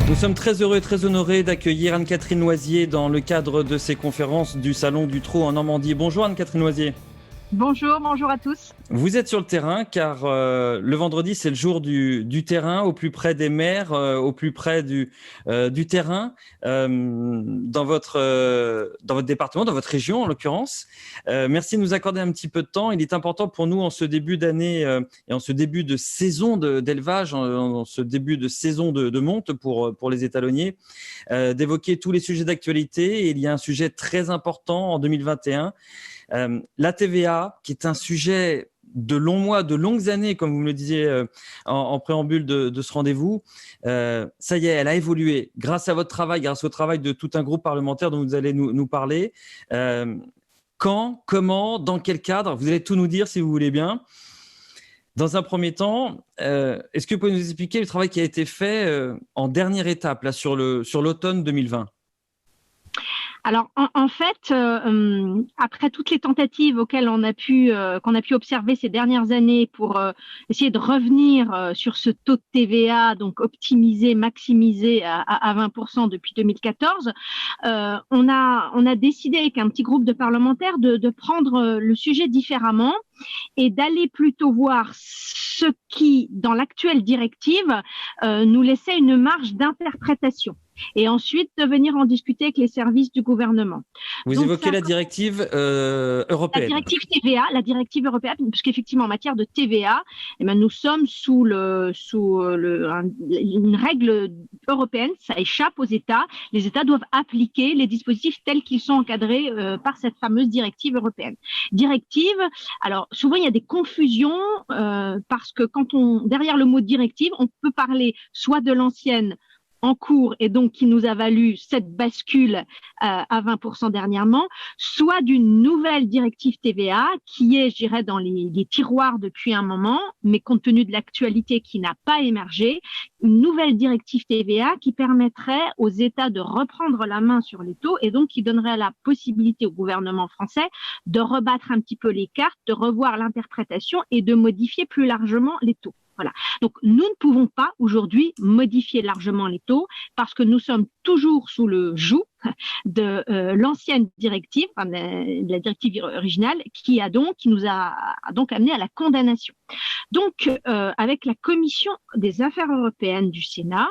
Nous sommes très heureux et très honorés d'accueillir Anne-Catherine Loisier dans le cadre de ces conférences du Salon du Trot en Normandie. Bonjour Anne-Catherine Loisier. Bonjour à tous. Vous êtes sur le terrain car le vendredi c'est le jour du terrain, au plus près des maires, au plus près du terrain dans votre département, dans votre région en l'occurrence. Merci de nous accorder un petit peu de temps. Il est important pour nous en ce début d'année et en ce début de saison d'élevage, en ce début de saison de monte pour les étalonniers, d'évoquer tous les sujets d'actualité. Et il y a un sujet très important en 2021. La TVA, qui est un sujet de longs mois, de longues années, comme vous me le disiez en préambule de ce rendez-vous, ça y est, elle a évolué grâce à votre travail, grâce au travail de tout un groupe parlementaire dont vous allez nous parler. Quand, comment, dans quel cadre, vous allez tout nous dire si vous voulez bien. Dans un premier temps, est-ce que vous pouvez nous expliquer le travail qui a été fait en dernière étape là, sur l'automne 2020 ? Alors en fait, après toutes les tentatives auxquelles qu'on a pu observer ces dernières années pour essayer de revenir sur ce taux de TVA, donc optimisé, maximisé à 20% depuis 2014, on a décidé avec un petit groupe de parlementaires de prendre le sujet différemment et d'aller plutôt voir ce qui, dans l'actuelle directive, nous laissait une marge d'interprétation. Et ensuite de venir en discuter avec les services du gouvernement. Vous évoquez la directive européenne. La directive européenne, parce qu'effectivement en matière de TVA, eh ben, nous sommes sous une règle européenne, ça échappe aux États. Les États doivent appliquer les dispositifs tels qu'ils sont encadrés par cette fameuse directive européenne. Directive, alors souvent il y a des confusions parce que derrière le mot directive, on peut parler soit de l'ancienne en cours et donc qui nous a valu cette bascule à 20% dernièrement, soit d'une nouvelle directive TVA qui est, je dirais, dans les tiroirs depuis un moment, mais compte tenu de l'actualité qui n'a pas émergé, une nouvelle directive TVA qui permettrait aux États de reprendre la main sur les taux et donc qui donnerait la possibilité au gouvernement français de rebattre un petit peu les cartes, de revoir l'interprétation et de modifier plus largement les taux. Voilà. Donc, nous ne pouvons pas aujourd'hui modifier largement les taux parce que nous sommes toujours sous le joug de l'ancienne directive, enfin, de la directive originale, qui nous a donc amené à la condamnation. Donc, avec la Commission des affaires européennes du Sénat,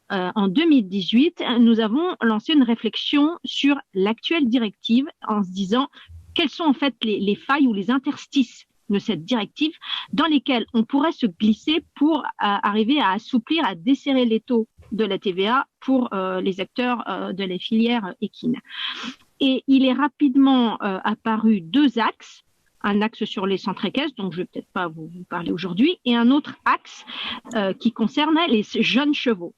en 2018, nous avons lancé une réflexion sur l'actuelle directive en se disant quelles sont en fait les failles ou les interstices de cette directive dans lesquelles on pourrait se glisser pour arriver à assouplir, à desserrer les taux de la TVA pour les acteurs de la filière équine. Et il est rapidement apparu deux axes. Un axe sur les centres équestres, dont je ne vais peut-être pas vous parler aujourd'hui, et un autre axe qui concernait les jeunes chevaux.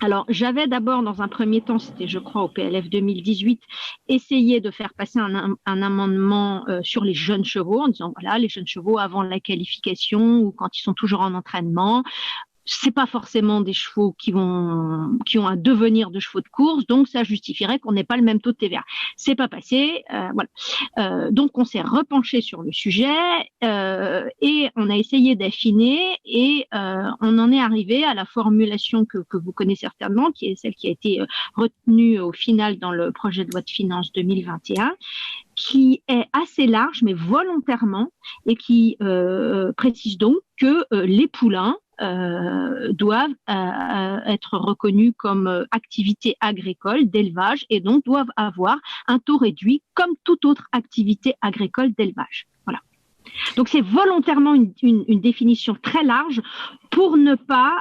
Alors, j'avais d'abord, dans un premier temps, c'était je crois au PLF 2018, essayé de faire passer un amendement sur les jeunes chevaux en disant voilà, les jeunes chevaux avant la qualification ou quand ils sont toujours en entraînement, c'est pas forcément des chevaux qui ont un devenir de chevaux de course, donc ça justifierait qu'on n'ait pas le même taux de TVA. C'est pas passé, voilà. Donc on s'est repenché sur le sujet et on a essayé d'affiner et on en est arrivé à la formulation que vous connaissez certainement, qui est celle qui a été retenue au final dans le projet de loi de finances 2021, qui est assez large mais volontairement et qui précise donc que les poulains doivent être reconnus comme activité agricole d'élevage et donc doivent avoir un taux réduit comme toute autre activité agricole d'élevage. Voilà. Donc c'est volontairement une définition très large pour ne pas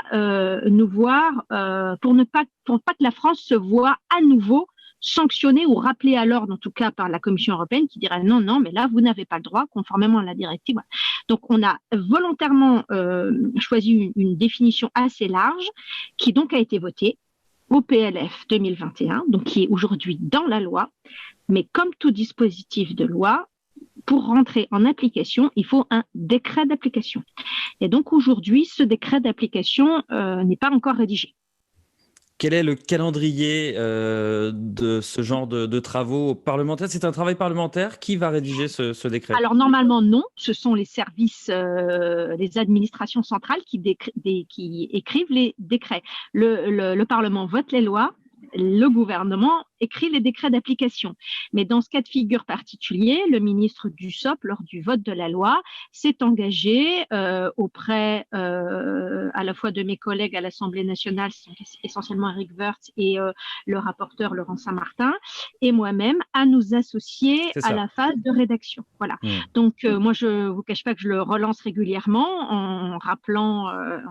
pour pas que la France se voit à nouveau sanctionné ou rappelé à l'ordre, en tout cas par la Commission européenne, qui dirait non, mais là, vous n'avez pas le droit, conformément à la directive. Voilà. Donc, on a volontairement choisi une définition assez large, qui donc a été votée au PLF 2021, donc qui est aujourd'hui dans la loi. Mais comme tout dispositif de loi, pour rentrer en application, il faut un décret d'application. Et donc, aujourd'hui, ce décret d'application n'est pas encore rédigé. Quel est le calendrier de ce genre de travaux parlementaires? C'est un travail parlementaire. Qui va rédiger ce décret? Alors normalement non, ce sont les services, les administrations centrales qui écrivent les décrets. Le Parlement vote les lois, le gouvernement écrit les décrets d'application. Mais dans ce cas de figure particulier, le ministre Dussopt, lors du vote de la loi, s'est engagé auprès à la fois de mes collègues à l'Assemblée nationale, essentiellement Eric Woerth et le rapporteur Laurent Saint-Martin, et moi-même, à nous associer à la phase de rédaction. Voilà. Donc, moi, je ne vous cache pas que je le relance régulièrement en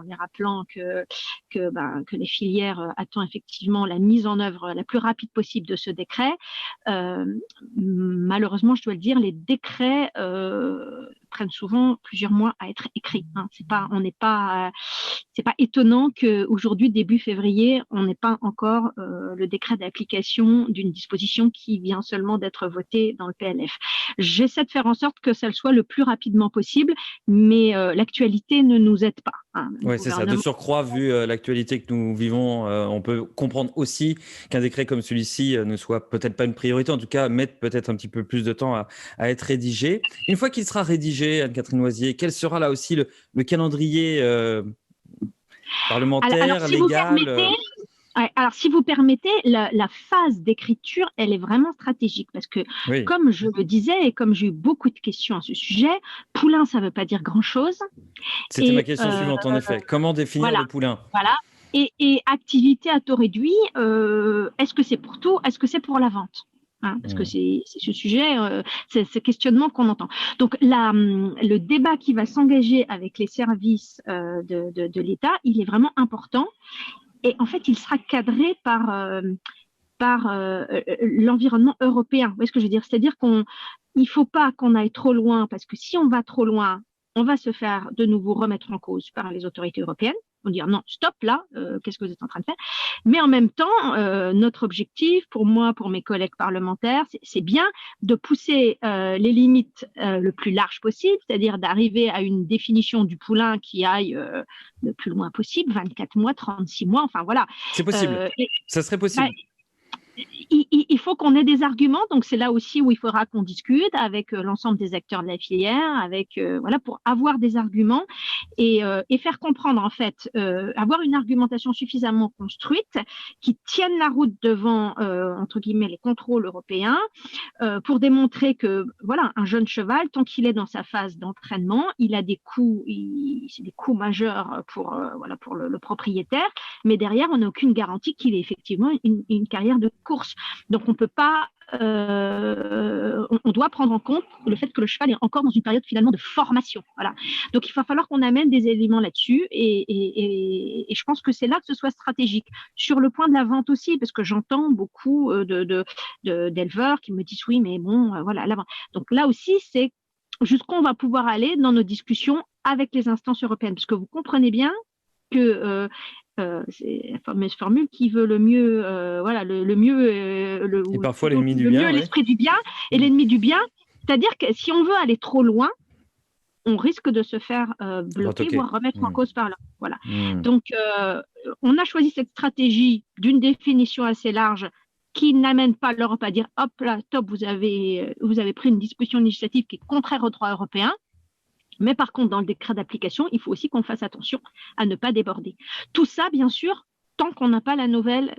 les rappelant que les filières attendent effectivement la mise en œuvre la plus rapide possible de ce décret. Malheureusement, je dois le dire, les décrets prennent souvent plusieurs mois à être écrits. Hein. C'est pas étonnant qu'aujourd'hui, début février, on n'ait pas encore le décret d'application d'une disposition qui vient seulement d'être votée dans le PLF. J'essaie de faire en sorte que ça le soit le plus rapidement possible, mais l'actualité ne nous aide pas. Hein. Oui, c'est ça. De surcroît, vu l'actualité que nous vivons, on peut comprendre aussi qu'un décret comme celui-ci ne soit peut-être pas une priorité, en tout cas, mette peut-être un petit peu plus de temps à être rédigé. Une fois qu'il sera rédigé, Anne-Catherine Loisier, quel sera là aussi le calendrier parlementaire, légal? Alors, si vous permettez, la phase d'écriture, elle est vraiment stratégique parce que, comme je le disais et comme j'ai eu beaucoup de questions à ce sujet, poulain, ça ne veut pas dire grand-chose. C'était ma question suivante, en effet. Comment définir le poulain? Voilà. Et activité à taux réduit, est-ce que c'est pour tout? Est-ce que c'est pour la vente? Hein, parce que c'est ce sujet, c'est ce questionnement qu'on entend. Donc, le débat qui va s'engager avec les services de l'État, il est vraiment important. Et en fait, il sera cadré par l'environnement européen. Vous voyez ce que je veux dire? C'est-à-dire qu'il ne faut pas qu'on aille trop loin, parce que si on va trop loin, on va se faire de nouveau remettre en cause par les autorités européennes. On va dire non, stop là, qu'est-ce que vous êtes en train de faire? Mais en même temps, notre objectif, pour moi, pour mes collègues parlementaires, c'est bien de pousser les limites le plus large possible, c'est-à-dire d'arriver à une définition du poulain qui aille le plus loin possible, 24 mois, 36 mois, enfin voilà. C'est possible, ça serait possible. Il faut qu'on ait des arguments, donc c'est là aussi où il faudra qu'on discute avec l'ensemble des acteurs de la filière, pour avoir des arguments et faire comprendre en fait, avoir une argumentation suffisamment construite qui tienne la route devant entre guillemets les contrôles européens pour démontrer que voilà, un jeune cheval, tant qu'il est dans sa phase d'entraînement, il a des coûts, c'est des coûts majeurs pour le propriétaire, mais derrière on n'a aucune garantie qu'il ait effectivement une carrière de course. Donc on peut pas, on doit prendre en compte le fait que le cheval est encore dans une période finalement de formation. Voilà. Donc il va falloir qu'on amène des éléments là-dessus et je pense que c'est là que ce soit stratégique. Sur le point de la vente aussi, parce que j'entends beaucoup d'éleveurs qui me disent oui, mais bon, voilà, la vente. Donc là aussi, c'est jusqu'où on va pouvoir aller dans nos discussions avec les instances européennes, parce que vous comprenez bien que c'est la fameuse formule qui veut le mieux, le mieux, et parfois l'ennemi du bien, l'esprit du bien et l'ennemi du bien. C'est-à-dire que si on veut aller trop loin, on risque de se faire bloquer, voire remettre en cause par là. Voilà. Donc, on a choisi cette stratégie d'une définition assez large qui n'amène pas l'Europe à dire hop là, top, vous avez pris une disposition législative qui est contraire au droit européen. Mais par contre, dans le décret d'application, il faut aussi qu'on fasse attention à ne pas déborder. Tout ça, bien sûr, tant qu'on n'a pas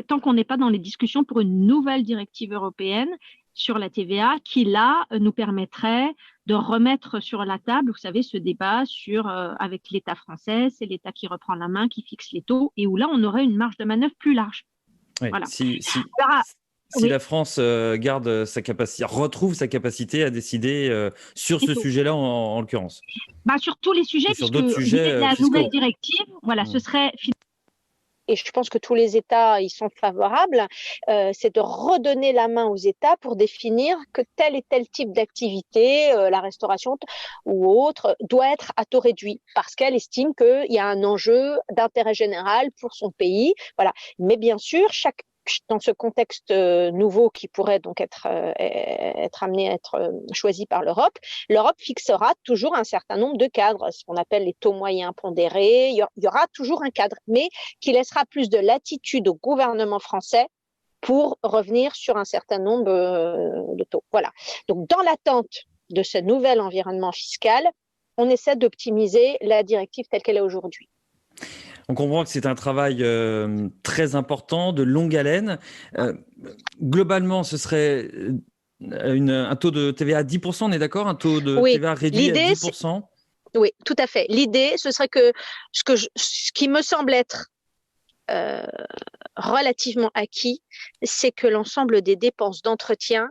tant qu'on n'est pas dans les discussions pour une nouvelle directive européenne sur la TVA qui, là, nous permettrait de remettre sur la table, vous savez, ce débat avec l'État français, c'est l'État qui reprend la main, qui fixe les taux, et où là, on aurait une marge de manœuvre plus large. Oui, voilà. Si la France garde sa capacité, retrouve sa capacité à décider sur ce sujet-là en l'occurrence. Sur tous les sujets, sur d'autres sujets la fiscaux. Nouvelle directive, ce serait. Et je pense que tous les États y sont favorables, c'est de redonner la main aux États pour définir que tel et tel type d'activité, la restauration ou autre, doit être à taux réduit parce qu'elle estime qu'il y a un enjeu d'intérêt général pour son pays. Voilà. Mais bien sûr, chaque dans ce contexte nouveau qui pourrait donc être amené à être choisi par l'Europe, l'Europe fixera toujours un certain nombre de cadres, ce qu'on appelle les taux moyens pondérés. Il y aura toujours un cadre, mais qui laissera plus de latitude au gouvernement français pour revenir sur un certain nombre de taux. Voilà. Donc, dans l'attente de ce nouvel environnement fiscal, on essaie d'optimiser la directive telle qu'elle est aujourd'hui. On comprend que c'est un travail très important, de longue haleine. Globalement, ce serait un taux de TVA à 10%, on est d'accord? Un taux de TVA réduit à 10%? Oui, tout à fait. L'idée, ce serait que ce qui me semble être relativement acquis, c'est que l'ensemble des dépenses d'entretien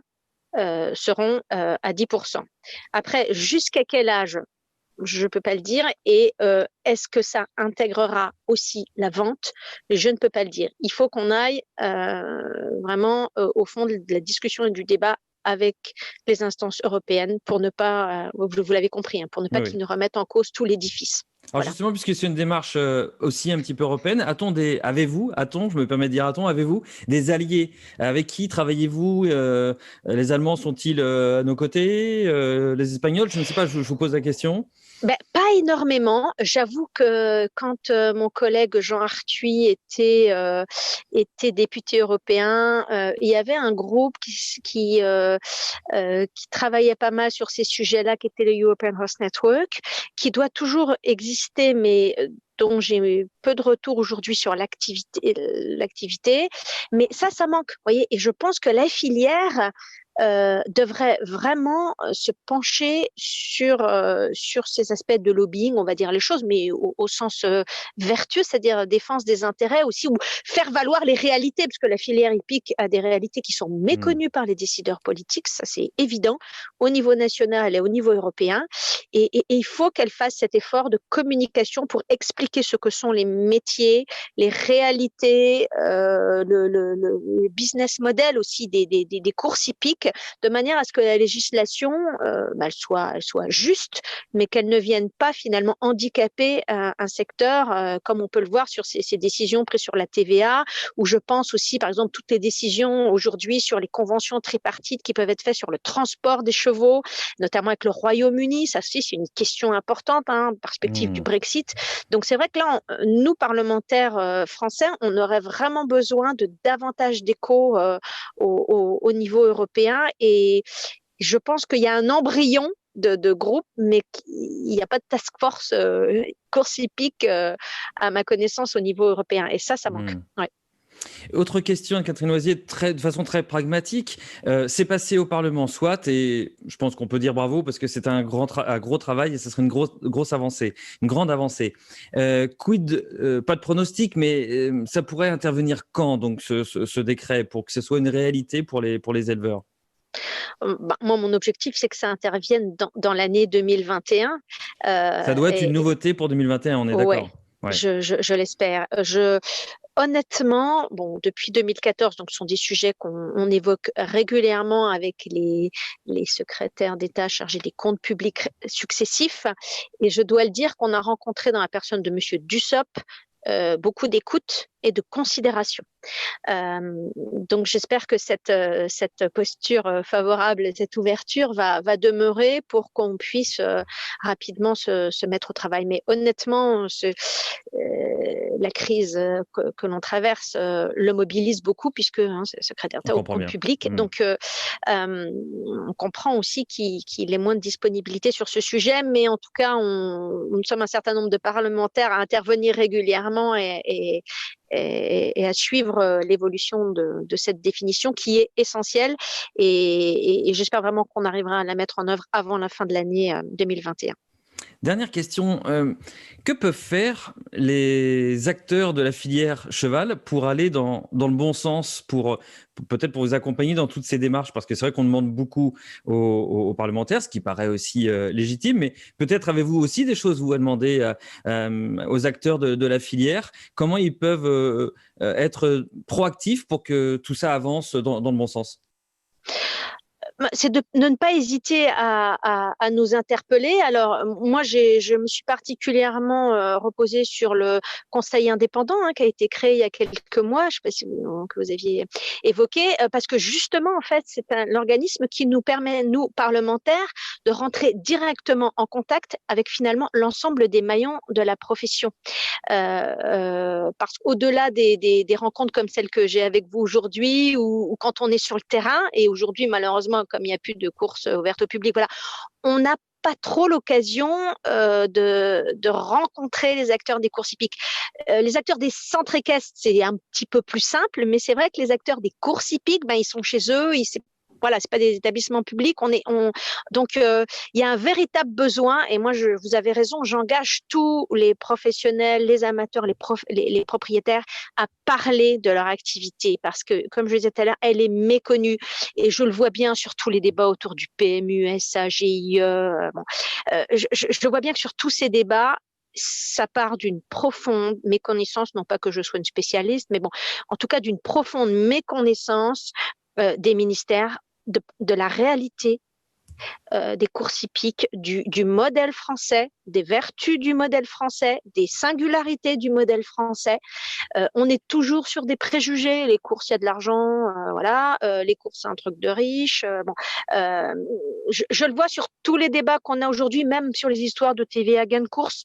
seront à 10%. Après, jusqu'à quel âge? Je ne peux pas le dire. Et est-ce que ça intégrera aussi la vente? Je ne peux pas le dire. Il faut qu'on aille vraiment au fond de la discussion et du débat avec les instances européennes pour ne pas, vous l'avez compris, pour ne pas qu'ils ne remettent en cause tout l'édifice. Alors justement, puisque c'est une démarche aussi un petit peu européenne, je me permets de dire avez-vous des alliés? Avec qui travaillez-vous? Les Allemands sont-ils à nos côtés? Les Espagnols? Je ne sais pas, je vous pose la question. Pas énormément. J'avoue que quand mon collègue Jean Arthuis était député européen, il y avait un groupe qui travaillait pas mal sur ces sujets-là, qui était le European Host Network, qui doit toujours exister, mais dont j'ai peu de retours aujourd'hui sur l'activité. Mais ça manque, vous voyez. Et je pense que la filière devrait vraiment se pencher sur ces aspects de lobbying, on va dire les choses, mais au sens vertueux, c'est-à-dire défense des intérêts aussi, ou faire valoir les réalités, parce que la filière hippique a des réalités qui sont méconnues par les décideurs politiques, ça c'est évident, au niveau national et au niveau européen, et il faut qu'elle fasse cet effort de communication pour expliquer ce que sont les métiers, les réalités, le business model aussi des courses hippiques, de manière à ce que la législation elle soit juste, mais qu'elle ne vienne pas finalement handicaper un secteur, comme on peut le voir sur ces décisions prises sur la TVA, ou je pense aussi par exemple toutes les décisions aujourd'hui sur les conventions tripartites qui peuvent être faites sur le transport des chevaux, notamment avec le Royaume-Uni. Ça aussi c'est une question importante, perspective du Brexit. Donc c'est vrai que là, nous parlementaires français, on aurait vraiment besoin de davantage d'écho au niveau européen. Et je pense qu'il y a un embryon de groupe, mais il n'y a pas de task force course hippique à ma connaissance au niveau européen. Et ça manque. Ouais. Autre question, Catherine Loisier, de façon très pragmatique. C'est passé au Parlement, soit, et je pense qu'on peut dire bravo parce que c'est un gros travail et ce serait une grosse avancée, une grande avancée. Quid, pas de pronostic, mais ça pourrait intervenir quand, donc, ce décret, pour que ce soit une réalité pour les éleveurs? Moi, mon objectif, c'est que ça intervienne dans l'année 2021. Ça doit être une nouveauté pour 2021, on est d'accord? Ouais. Je l'espère. Honnêtement, depuis 2014, donc ce sont des sujets qu'on évoque régulièrement avec les secrétaires d'État chargés des comptes publics successifs. Et je dois le dire qu'on a rencontré dans la personne de Monsieur Dussopt beaucoup d'écoute et de considération. Donc j'espère que cette posture favorable, cette ouverture va demeurer pour qu'on puisse rapidement se mettre au travail. Mais honnêtement, la crise que l'on traverse le mobilise beaucoup, puisque c'est le secrétaire d'État au compte public. Donc on comprend aussi qu'il ait moins de disponibilité sur ce sujet, mais en tout cas, nous sommes un certain nombre de parlementaires à intervenir régulièrement et à suivre l'évolution de cette définition qui est essentielle, et j'espère vraiment qu'on arrivera à la mettre en œuvre avant la fin de l'année 2021. Dernière question, que peuvent faire les acteurs de la filière cheval pour aller dans le bon sens, peut-être pour vous accompagner dans toutes ces démarches? Parce que c'est vrai qu'on demande beaucoup aux parlementaires, ce qui paraît aussi légitime, mais peut-être avez-vous aussi des choses à demander aux acteurs de la filière? Comment ils peuvent être proactifs pour que tout ça avance dans le bon sens? C'est de ne pas hésiter à nous interpeller. Alors, moi, je me suis particulièrement reposée sur le Conseil indépendant qui a été créé il y a quelques mois, je ne sais pas si que vous aviez évoqué, parce que justement, en fait, c'est l'organisme qui nous permet, nous, parlementaires, de rentrer directement en contact avec finalement l'ensemble des maillons de la profession. Parce qu'au-delà des rencontres comme celle que j'ai avec vous aujourd'hui, ou quand on est sur le terrain, et aujourd'hui, malheureusement, comme il n'y a plus de courses ouvertes au public, voilà, on n'a pas trop l'occasion de rencontrer les acteurs des courses hippiques. Les acteurs des centres équestres, c'est un petit peu plus simple, mais c'est vrai que les acteurs des courses hippiques, ils sont chez eux, voilà, c'est pas des établissements publics. Donc il y a un véritable besoin. Et moi, vous avez raison, j'engage tous les professionnels, les amateurs, les propriétaires à parler de leur activité parce que, comme je le disais tout à l'heure, elle est méconnue. Et je le vois bien sur tous les débats autour du PMU, SAGIE. Je vois bien que sur tous ces débats, ça part d'une profonde méconnaissance, non pas que je sois une spécialiste, mais bon, en tout cas d'une profonde méconnaissance des ministères de la réalité des courses hippiques, du modèle français, des vertus du modèle français, des singularités du modèle français. On est toujours sur des préjugés. Les courses, il y a de l'argent, voilà. Les courses, c'est un truc de riche. Je le vois sur tous les débats qu'on a aujourd'hui, même sur les histoires de TVA gain de course,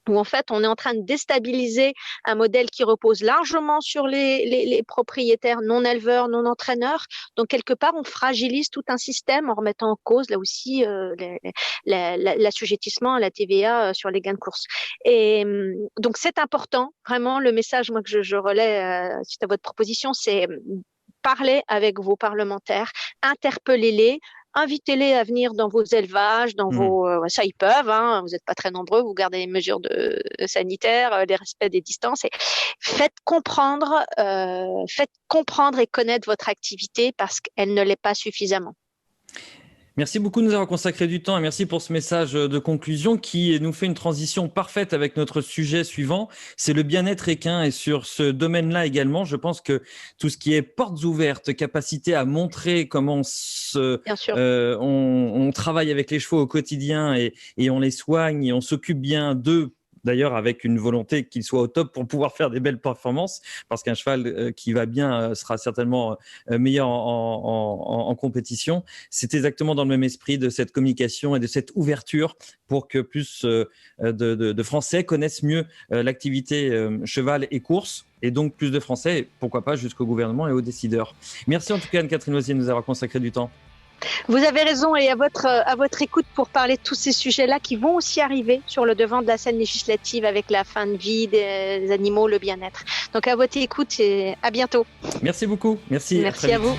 où en fait on est en train de déstabiliser un modèle qui repose largement sur les propriétaires non éleveurs, non entraîneurs. Donc quelque part on fragilise tout un système en remettant en cause là aussi l'assujettissement à la TVA sur les gains de course. Et donc c'est important, vraiment le message moi que je relais suite à votre proposition, c'est parler avec vos parlementaires, interpellez-les, invitez-les à venir dans vos élevages, dans vos, ça ils peuvent, vous n'êtes pas très nombreux, vous gardez les mesures sanitaires, les respects des distances, et faites comprendre et connaître votre activité parce qu'elle ne l'est pas suffisamment. Merci beaucoup de nous avoir consacré du temps et merci pour ce message de conclusion qui nous fait une transition parfaite avec notre sujet suivant. C'est le bien-être équin et sur ce domaine-là également, je pense que tout ce qui est portes ouvertes, capacité à montrer comment on travaille avec les chevaux au quotidien et on les soigne et on s'occupe bien d'eux. D'ailleurs, avec une volonté qu'il soit au top pour pouvoir faire des belles performances, parce qu'un cheval qui va bien sera certainement meilleur en compétition. C'est exactement dans le même esprit de cette communication et de cette ouverture pour que plus de Français connaissent mieux l'activité cheval et course, et donc plus de Français, pourquoi pas jusqu'au gouvernement et aux décideurs. Merci en tout cas Anne-Catherine Loisier de nous avoir consacré du temps. Vous avez raison et à votre écoute pour parler de tous ces sujets-là qui vont aussi arriver sur le devant de la scène législative avec la fin de vie des animaux, le bien-être. Donc à votre écoute et à bientôt. Merci beaucoup. Merci à vous.